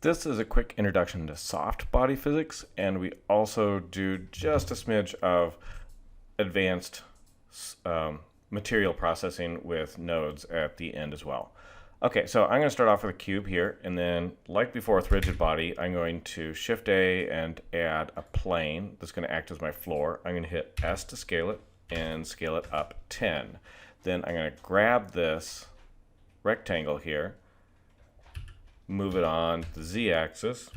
This is a quick introduction to soft body physics, and we also do just a smidge of advanced material processing with nodes at the end as well. Okay, so I'm going to start off with a cube here, and then like before with rigid body, I'm going to Shift A and add a plane that's going to act as my floor. I'm going to hit S to scale it and scale it up 10. Then I'm going to grab this rectangle here, move it on the Z-axis,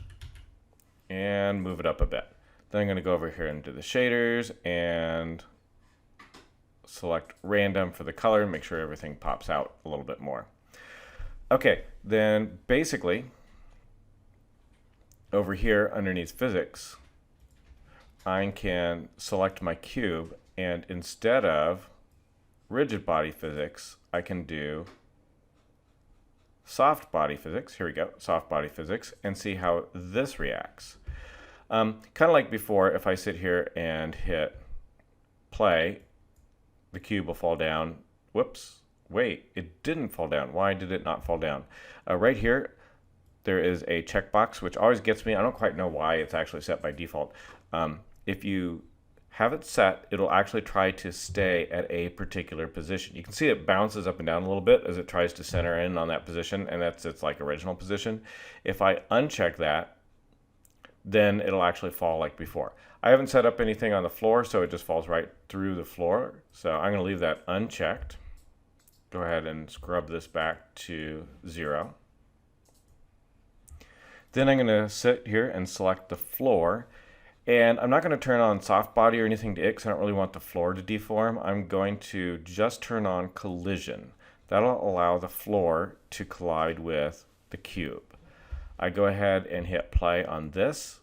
and move it up a bit. Then I'm going to go over here into the shaders and select random for the color, make sure everything pops out a little bit more. Okay, then basically over here underneath physics, I can select my cube, and instead of rigid body physics, I can do soft body physics. Here we go, soft body physics, and see how this reacts. Kind of like before, if I sit here and hit play, the cube will fall down. Whoops, wait, it didn't fall down. Why did it not fall down? Right here, there is a checkbox, which always gets me. I don't quite know why it's actually set by default. If you have it set, it'll actually try to stay at a particular position. You can see it bounces up and down a little bit as it tries to center in on that position, and that's its like original position. If I uncheck that, then it'll actually fall like before. I haven't set up anything on the floor, so it just falls right through the floor. So I'm going to leave that unchecked. Go ahead and scrub this back to 0. Then I'm going to sit here and select the floor. And I'm not going to turn on soft body or anything to it because I don't really want the floor to deform. I'm going to just turn on collision. That'll allow the floor to collide with the cube. I go ahead and hit play on this,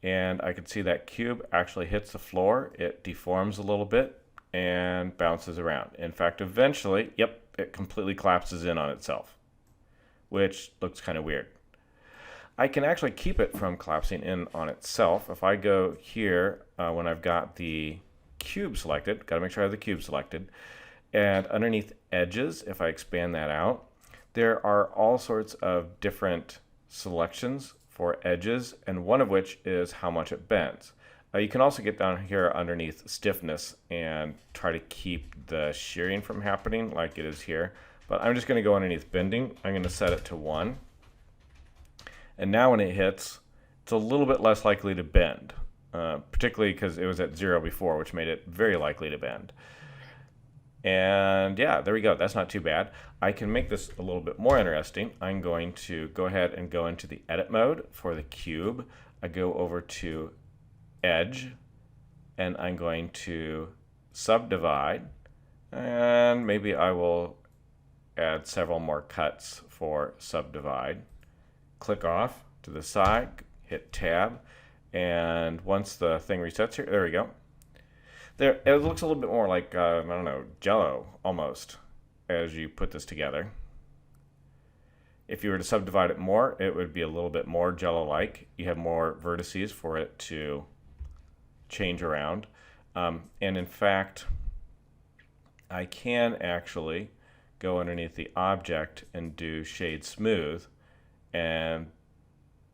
and I can see that cube actually hits the floor. It deforms a little bit and bounces around. In fact, eventually, yep, it completely collapses in on itself, which looks kind of weird. I can actually keep it from collapsing in on itself. If I go here, when I've got the cube selected, got to make sure I have the cube selected, and underneath edges, if I expand that out, there are all sorts of different selections for edges, and one of which is how much it bends. You can also get down here underneath stiffness and try to keep the shearing from happening like it is here, but I'm just going to go underneath bending. I'm going to set it to 1. And now when it hits, it's a little bit less likely to bend, particularly because it was at 0 before, which made it very likely to bend. And yeah, there we go. That's not too bad. I can make this a little bit more interesting. I'm going to go ahead and go into the edit mode for the cube. I go over to edge, and I'm going to subdivide, and maybe I will add several more cuts for subdivide. Click off to the side, hit tab, and once the thing resets here, there we go. There, it looks a little bit more like, I don't know, Jello almost as you put this together. If you were to subdivide it more, it would be a little bit more Jello-like. You have more vertices for it to change around. And in fact, I can actually go underneath the object and do shade smooth, and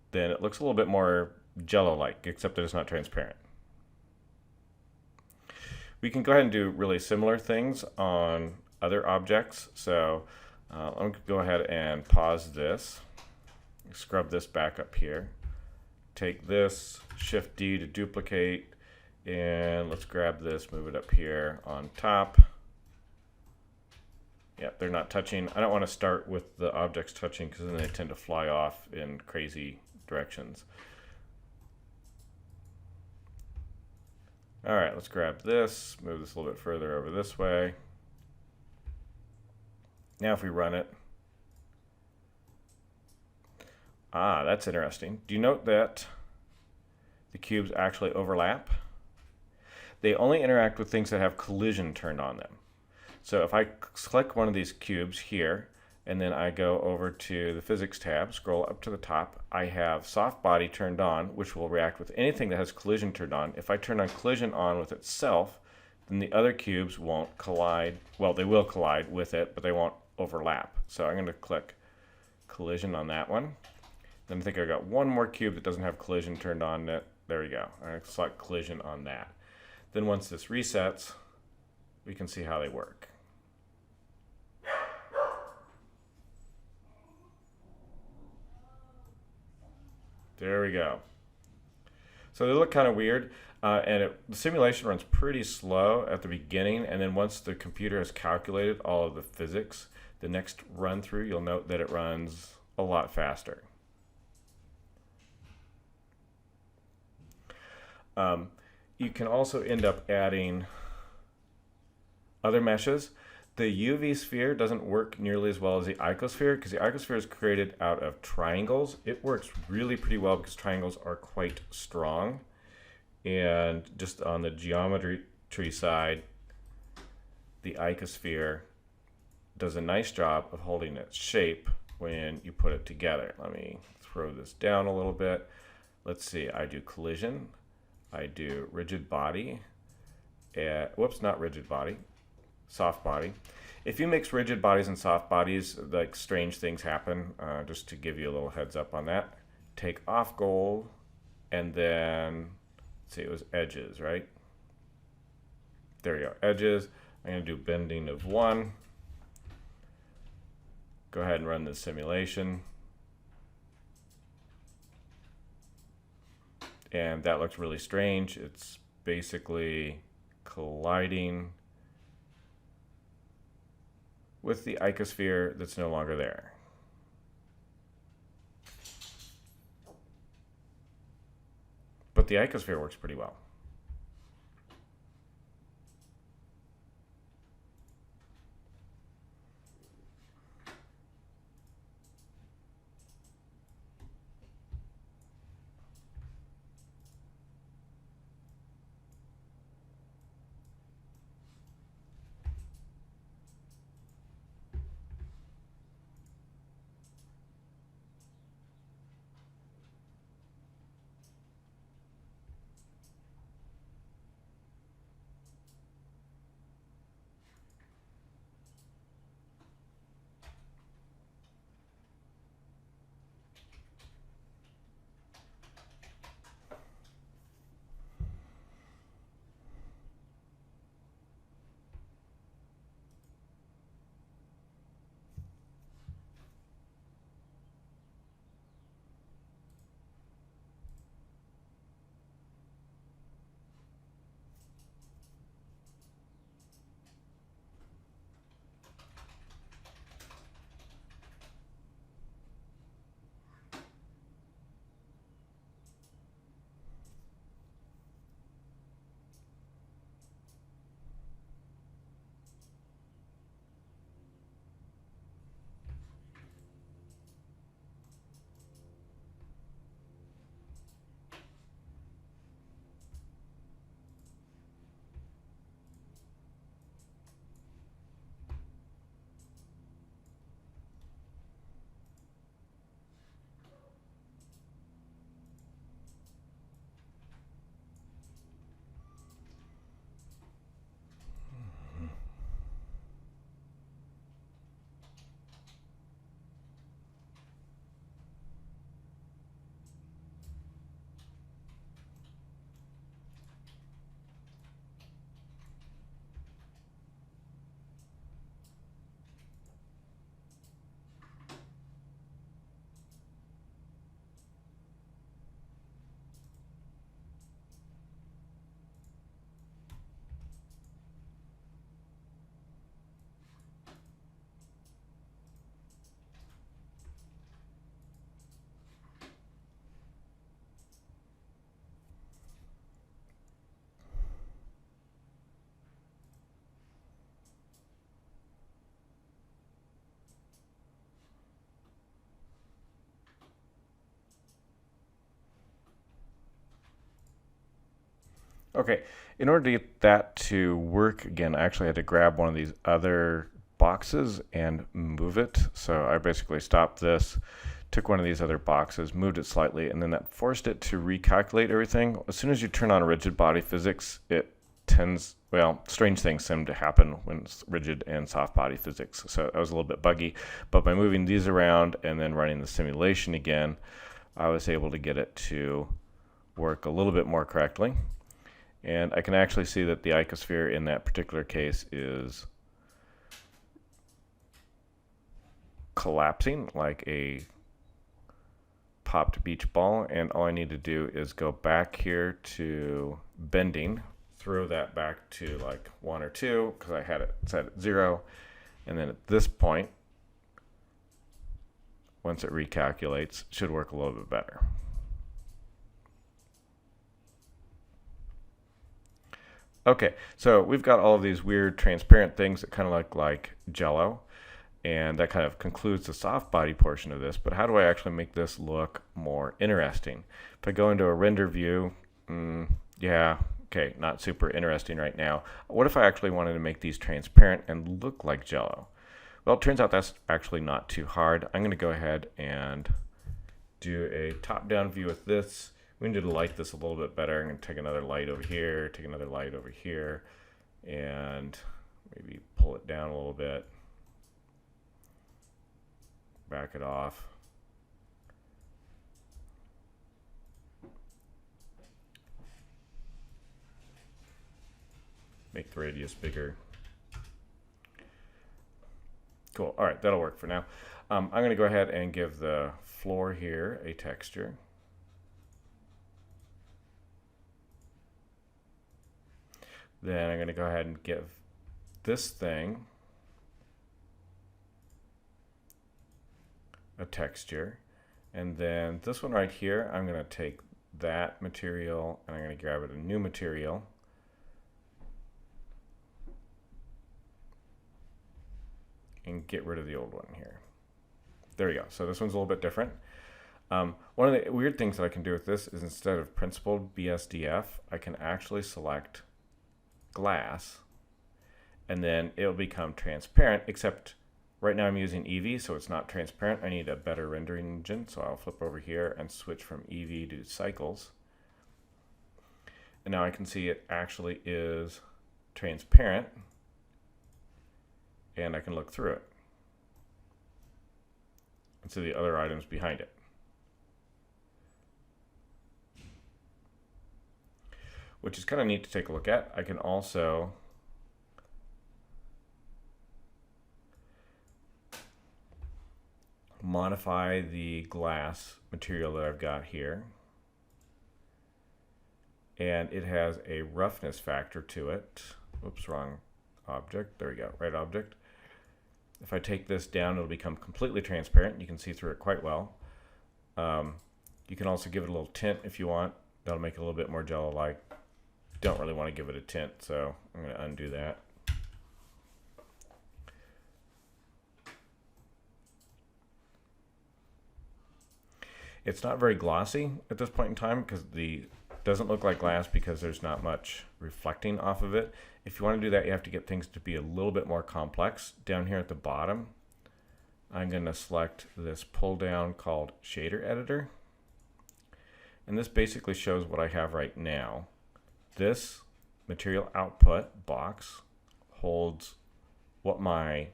then it looks a little bit more Jello-like, except that it's not transparent. We can go ahead and do really similar things on other objects. So I'm going to go ahead and pause this, scrub this back up here, take this, Shift D to duplicate, and let's grab this, move it up here on top. Yeah, they're not touching. I don't want to start with the objects touching because then they tend to fly off in crazy directions. All right, let's grab this, move this a little bit further over this way. Now if we run it, that's interesting. Do you note that the cubes actually overlap? They only interact with things that have collision turned on them. So if I click one of these cubes here, and then I go over to the physics tab, scroll up to the top, I have soft body turned on, which will react with anything that has collision turned on. If I turn on collision on with itself, then the other cubes won't collide. Well, they will collide with it, but they won't overlap. So I'm going to click collision on that one. Then I think I got one more cube that doesn't have collision turned on it. There we go. I select collision on that. Then once this resets, we can see how they work. There we go. So they look kind of weird, and the simulation runs pretty slow at the beginning, and then once the computer has calculated all of the physics, the next run through, you'll note that it runs a lot faster. You can also end up adding other meshes. The UV sphere doesn't work nearly as well as the icosphere because the icosphere is created out of triangles. It works really pretty well because triangles are quite strong. And just on the geometry side, the icosphere does a nice job of holding its shape when you put it together. Let me throw this down a little bit. Let's see, I do collision, I do rigid body, whoops, not rigid body, soft body. If you mix rigid bodies and soft bodies, like strange things happen, just to give you a little heads up on that. Take off gold, and then, let's see, it was edges, right? There you go, edges. I'm gonna do bending of 1. Go ahead and run the simulation. And that looks really strange. It's basically colliding with the icosphere that's no longer there. But the icosphere works pretty well. Okay, in order to get that to work again, I actually had to grab one of these other boxes and move it. So I basically stopped this, took one of these other boxes, moved it slightly, and then that forced it to recalculate everything. As soon as you turn on rigid body physics, it tends, well, strange things seem to happen when it's rigid and soft body physics. So that was a little bit buggy, but by moving these around and then running the simulation again, I was able to get it to work a little bit more correctly. And I can actually see that the icosphere in that particular case is collapsing like a popped beach ball, and all I need to do is go back here to bending, throw that back to like 1 or 2 because I had it set at 0, and then at this point, once it recalculates, it should work a little bit better. Okay, so we've got all of these weird transparent things that kind of look like Jello, and that kind of concludes the soft body portion of this. But how do I actually make this look more interesting? If I go into a render view, yeah, okay, not super interesting right now. What if I actually wanted to make these transparent and look like Jello? Well, it turns out that's actually not too hard. I'm going to go ahead and do a top-down view with this. We need to light this a little bit better. I'm going to take another light over here, take another light over here, and maybe pull it down a little bit. Back it off. Make the radius bigger. Cool. All right, that'll work for now. I'm going to go ahead and give the floor here a texture. Then I'm going to go ahead and give this thing a texture. And then this one right here, I'm going to take that material and I'm going to grab it a new material. And get rid of the old one here. There we go. So this one's a little bit different. One of the weird things that I can do with this is instead of principled BSDF, I can actually select glass, and then it'll become transparent, except right now I'm using Eevee, so it's not transparent. I need a better rendering engine, so I'll flip over here and switch from Eevee to cycles. And now I can see it actually is transparent, and I can look through it and see the other items behind it. Which is kind of neat to take a look at. I can also modify the glass material that I've got here. And it has a roughness factor to it. Oops, wrong object. There we go, right object. If I take this down, it'll become completely transparent. You can see through it quite well. You can also give it a little tint if you want. That'll make it a little bit more Jello-like. Don't really want to give it a tint, so I'm going to undo that. It's not very glossy at this point in time because doesn't look like glass because there's not much reflecting off of it. If you want to do that, you have to get things to be a little bit more complex. Down here at the bottom, I'm going to select this pull down called Shader Editor. And this basically shows what I have right now. This material output box holds what my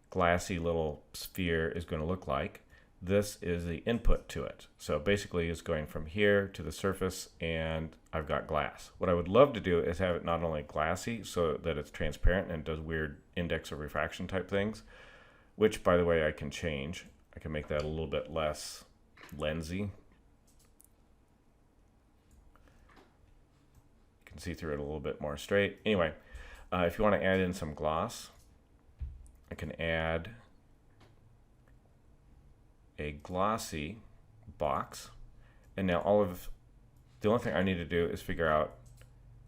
glassy little sphere is going to look like. This is the input to it. So basically it's going from here to the surface and I've got glass. What I would love to do is have it not only glassy so that it's transparent and does weird index of refraction type things, which by the way I can change. I can make that a little bit less lensy. You can see through it a little bit more straight. Anyway, if you want to add in some gloss, I can add a glossy box, and now the only thing I need to do is figure out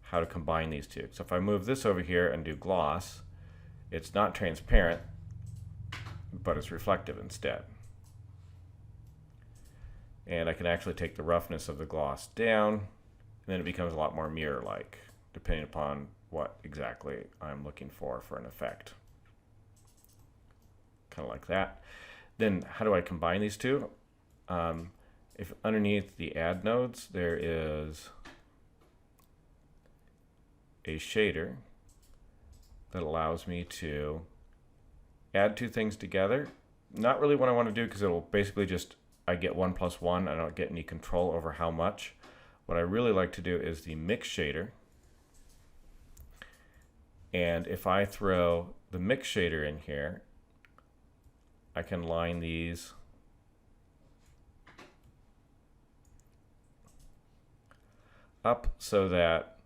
how to combine these two. So if I move this over here and do gloss, it's not transparent, but it's reflective instead. And I can actually take the roughness of the gloss down, and then it becomes a lot more mirror-like, depending upon what exactly I'm looking for an effect. Kind of like that. Then how do I combine these two? If underneath the add nodes there is a shader that allows me to add two things together. Not really what I want to do because it will basically just I get 1 plus 1. I don't get any control over how much. What I really like to do is the mix shader. And if I throw the mix shader in here, I can line these up so that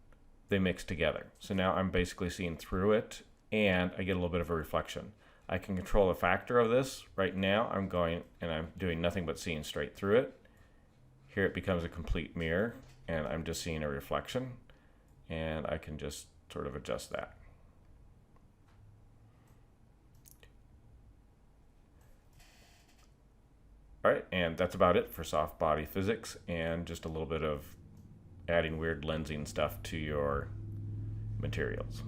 they mix together. So now I'm basically seeing through it, and I get a little bit of a reflection. I can control the factor of this. Right now I'm going and I'm doing nothing but seeing straight through it. Here it becomes a complete mirror and I'm just seeing a reflection, and I can just sort of adjust that. All right, and that's about it for soft body physics and just a little bit of adding weird lensing stuff to your materials.